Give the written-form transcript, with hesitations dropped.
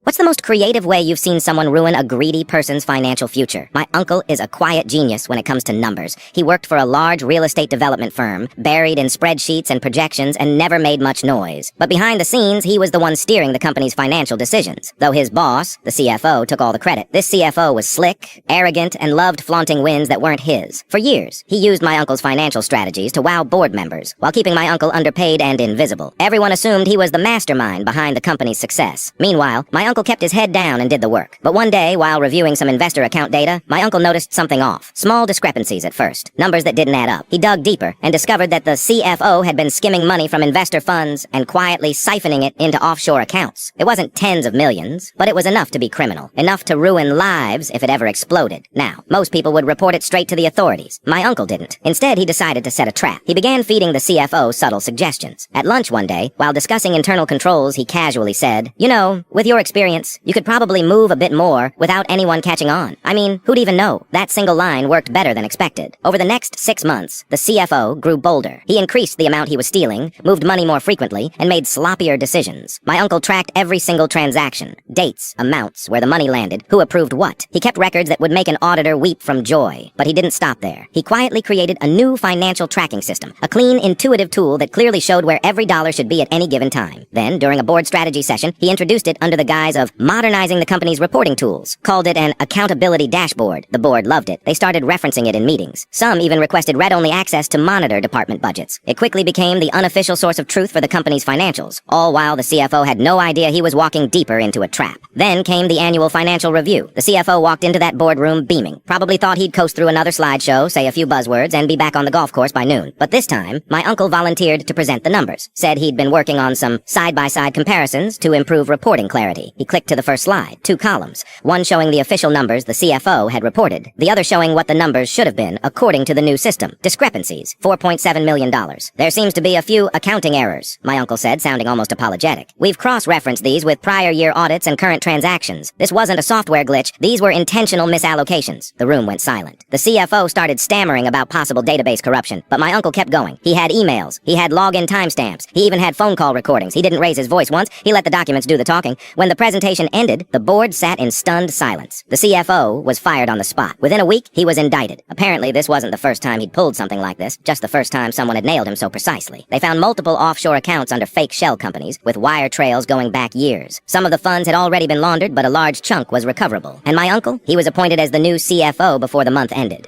What's the most creative way you've seen someone ruin a greedy person's financial future? My uncle is a quiet genius when it comes to numbers. He worked for a large real estate development firm, buried in spreadsheets and projections, and never made much noise. But behind the scenes, he was the one steering the company's financial decisions. Though his boss, the CFO, took all the credit. This CFO was slick, arrogant, and loved flaunting wins that weren't his. For years, he used my uncle's financial strategies to wow board members, while keeping my uncle underpaid and invisible. Everyone assumed he was the mastermind behind the company's success. Meanwhile, my uncle kept his head down and did the work. But one day, while reviewing some investor account data, my uncle noticed something off. Small discrepancies at first. Numbers that didn't add up. He dug deeper and discovered that the CFO had been skimming money from investor funds and quietly siphoning it into offshore accounts. It wasn't tens of millions, but it was enough to be criminal. Enough to ruin lives if it ever exploded. Now, most people would report it straight to the authorities. My uncle didn't. Instead, he decided to set a trap. He began feeding the CFO subtle suggestions. At lunch one day, while discussing internal controls, he casually said, "You know, with your experience, you could probably move a bit more without anyone catching on. I mean, who'd even know?" That single line worked better than expected. Over the next 6 months, the CFO grew bolder. He increased the amount he was stealing, moved money more frequently, and made sloppier decisions. My uncle tracked every single transaction. Dates, amounts, where the money landed, who approved what. He kept records that would make an auditor weep from joy. But he didn't stop there. He quietly created a new financial tracking system. A clean, intuitive tool that clearly showed where every dollar should be at any given time. Then, during a board strategy session, he introduced it under the guise of modernizing the company's reporting tools. Called it an accountability dashboard. The board loved it. They started referencing it in meetings. Some even requested read-only access to monitor department budgets. It quickly became the unofficial source of truth for the company's financials, all while the CFO had no idea he was walking deeper into a trap. Then came the annual financial review. The CFO walked into that boardroom beaming. Probably thought he'd coast through another slideshow, say a few buzzwords, and be back on the golf course by noon. But this time, my uncle volunteered to present the numbers. Said he'd been working on some side-by-side comparisons to improve reporting clarity. He clicked to the first slide. 2 columns. One showing the official numbers the CFO had reported. The other showing what the numbers should have been according to the new system. Discrepancies. $4.7 million. "There seems to be a few accounting errors," my uncle said, sounding almost apologetic. "We've cross-referenced these with prior year audits and current transactions. This wasn't a software glitch. These were intentional misallocations." The room went silent. The CFO started stammering about possible database corruption, but my uncle kept going. He had emails. He had login timestamps. He even had phone call recordings. He didn't raise his voice once. He let the documents do the talking. When the presentation ended, the board sat in stunned silence. The CFO was fired on the spot. Within a week, he was indicted. Apparently, this wasn't the first time he'd pulled something like this, just the first time someone had nailed him so precisely. They found multiple offshore accounts under fake shell companies, with wire trails going back years. Some of the funds had already been laundered, but a large chunk was recoverable. And my uncle? He was appointed as the new CFO before the month ended.